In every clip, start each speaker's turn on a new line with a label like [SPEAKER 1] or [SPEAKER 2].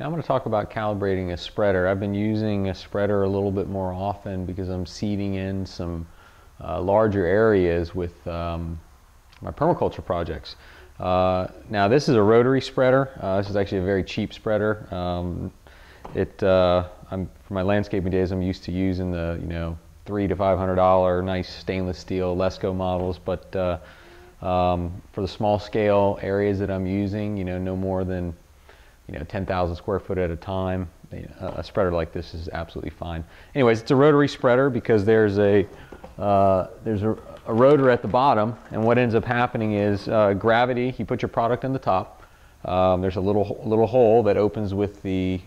[SPEAKER 1] Now I'm going to talk about calibrating a spreader. I've been using a spreader a little bit more often because I'm seeding in some larger areas with my permaculture projects. Now this is a rotary spreader. This is actually a very cheap spreader. For my landscaping days, I'm used to using the $300 to $500 nice stainless steel Lesco models, but for the small scale areas that I'm using, no more than 10,000 square foot at a time, a spreader like this is absolutely fine. Anyways, it's a rotary spreader because there's a rotor at the bottom, and what ends up happening is gravity. You put your product in the top. There's a little hole that opens with the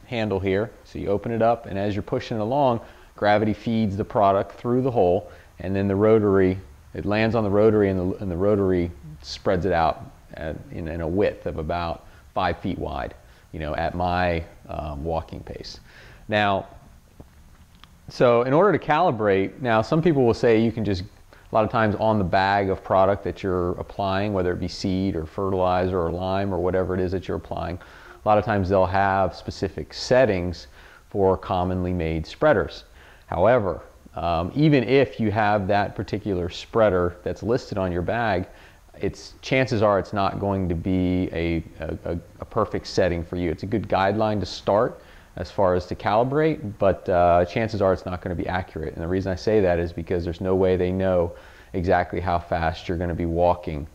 [SPEAKER 1] handle here. So you open it up, and as you're pushing it along, gravity feeds the product through the hole, and then it lands on the rotary, and the rotary spreads it out in a width of about 5 feet wide, at my walking pace. Now, so in order to calibrate, now some people will say you can just, a lot of times on the bag of product that you're applying, whether it be seed or fertilizer or lime or whatever it is that you're applying, a lot of times they'll have specific settings for commonly made spreaders. However, even if you have that particular spreader that's listed on your bag, chances are it's not going to be a perfect setting for you. It's a good guideline to start as far as to calibrate, but chances are it's not going to be accurate. And the reason I say that is because there's no way they know exactly how fast you're going to be walking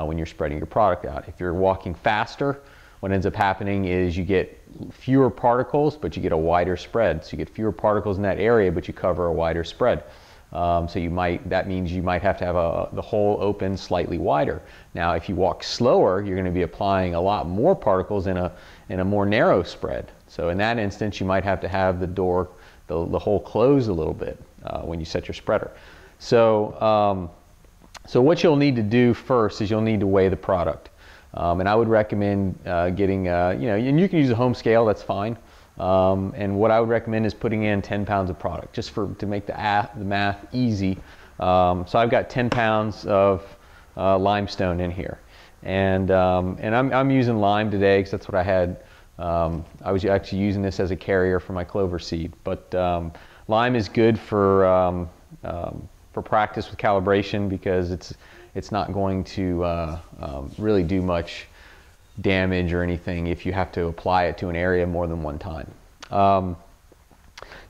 [SPEAKER 1] when you're spreading your product out. If you're walking faster, what ends up happening is you get fewer particles, but you get a wider spread. So you get fewer particles in that area, but you cover a wider spread. That means you might have to have the hole open slightly wider. Now, if you walk slower, you're going to be applying a lot more particles in a more narrow spread. So in that instance, you might have to have the hole closed a little bit when you set your spreader. So what you'll need to do first is you'll need to weigh the product. And I would recommend getting, and you can use a home scale, that's fine. And what I would recommend is putting in 10 pounds of product, just to make the math easy. So I've got 10 pounds of limestone in here. And I'm using lime today because that's what I had. I was actually using this as a carrier for my clover seed. But lime is good for practice with calibration because it's not going to really do much damage or anything if you have to apply it to an area more than one time.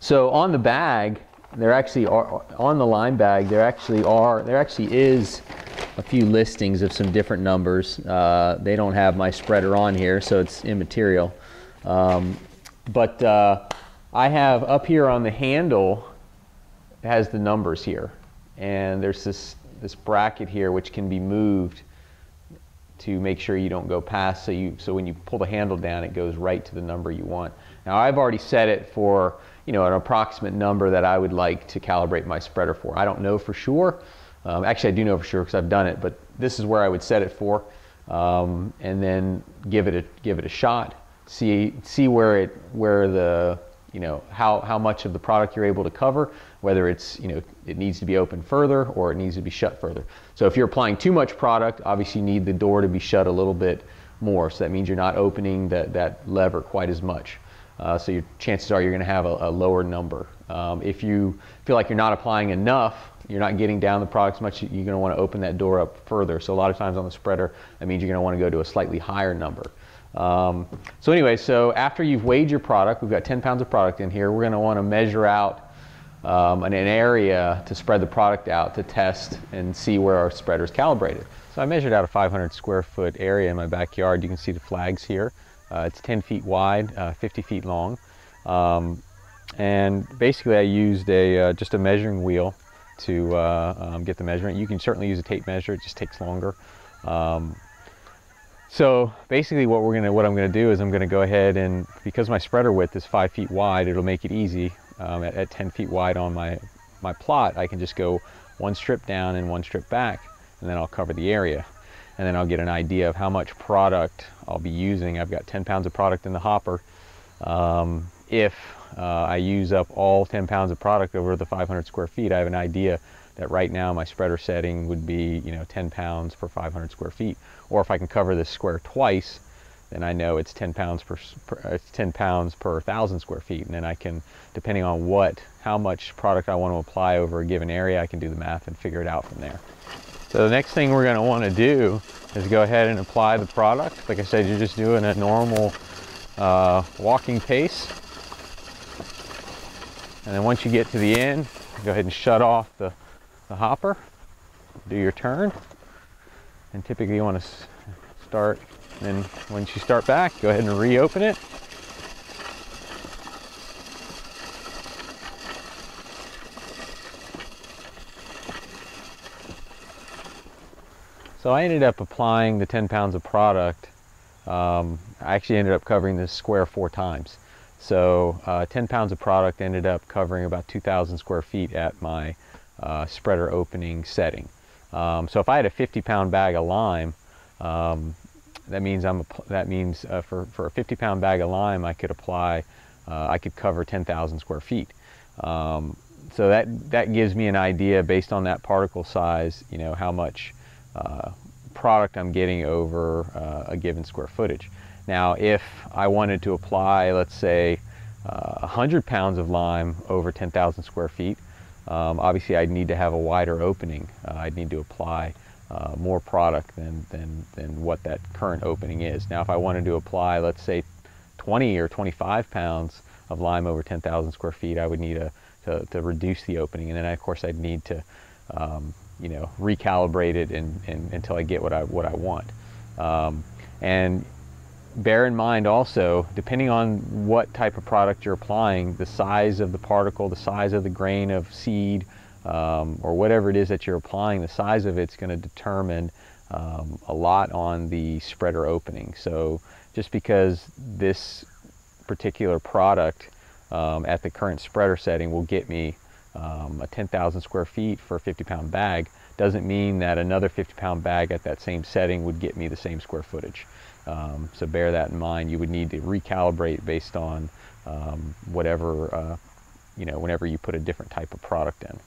[SPEAKER 1] So on the bag, on the lime bag, there actually is a few listings of some different numbers. They don't have my spreader on here, so it's immaterial. But I have up here on the handle, it has the numbers here, and there's this bracket here which can be moved to make sure you don't go past, so when you pull the handle down, it goes right to the number you want. Now I've already set it for an approximate number that I would like to calibrate my spreader for. I don't know for sure. Actually, I do know for sure because I've done it, but this is where I would set it for, and then give it a shot. See how much of the product you're able to cover, whether it needs to be open further or it needs to be shut further. So if you're applying too much product, obviously you need the door to be shut a little bit more. So that means you're not opening that lever quite as much. So your chances are you're going to have a lower number. If you feel like you're not applying enough, you're not getting down the product as much, you're going to want to open that door up further. So a lot of times on the spreader, that means you're going to want to go to a slightly higher number. So anyway, so after you've weighed your product, we've got 10 pounds of product in here, we're going to want to measure out an area to spread the product out to test and see where our spreader is calibrated. So I measured out a 500 square foot area in my backyard. You can see the flags here. It's 10 feet wide, 50 feet long. And basically I used just a measuring wheel to get the measurement. You can certainly use a tape measure, it just takes longer. So basically what I'm going to do is I'm going to go ahead and, because my spreader width is 5 feet wide, it'll make it easy. At 10 feet wide on my plot, I can just go one strip down and one strip back, and then I'll cover the area. And then I'll get an idea of how much product I'll be using. I've got 10 pounds of product in the hopper. If I use up all 10 pounds of product over the 500 square feet, I have an idea that right now my spreader setting would be 10 pounds per 500 square feet. Or if I can cover this square twice, then I know it's 10 pounds it's 10 pounds per 1,000 square feet, and then I can, depending on how much product I want to apply over a given area, I can do the math and figure it out from there. So the next thing we're going to want to do is go ahead and apply the product. Like I said, you're just doing a normal walking pace. And then once you get to the end, go ahead and shut off the hopper, do your turn. And typically you want to start, and once you start back, go ahead and reopen it. So I ended up applying the 10 pounds of product. I actually ended up covering this square 4 times. So 10 pounds of product ended up covering about 2,000 square feet at my spreader opening setting. So if I had a 50-pound bag of lime, that means for a 50-pound bag of lime, I could cover 10,000 square feet. So that gives me an idea based on that particle size, you know, how much product I'm getting over a given square footage. Now, if I wanted to apply, let's say, 100 pounds of lime over 10,000 square feet, obviously I'd need to have a wider opening. I'd need to apply more product than what that current opening is. Now, if I wanted to apply, let's say, 20 or 25 pounds of lime over 10,000 square feet, I would need to reduce the opening, and then of course I'd need to you know, recalibrate it until I get what I want. And bear in mind also, depending on what type of product you're applying, the size of the particle, the size of the grain of seed, or whatever it is that you're applying, the size of it's going to determine a lot on the spreader opening. So just because this particular product at the current spreader setting will get me a 10,000 square feet for a 50-pound bag, doesn't mean that another 50-pound bag at that same setting would get me the same square footage. So bear that in mind. You would need to recalibrate based on whatever, you know, whenever you put a different type of product in.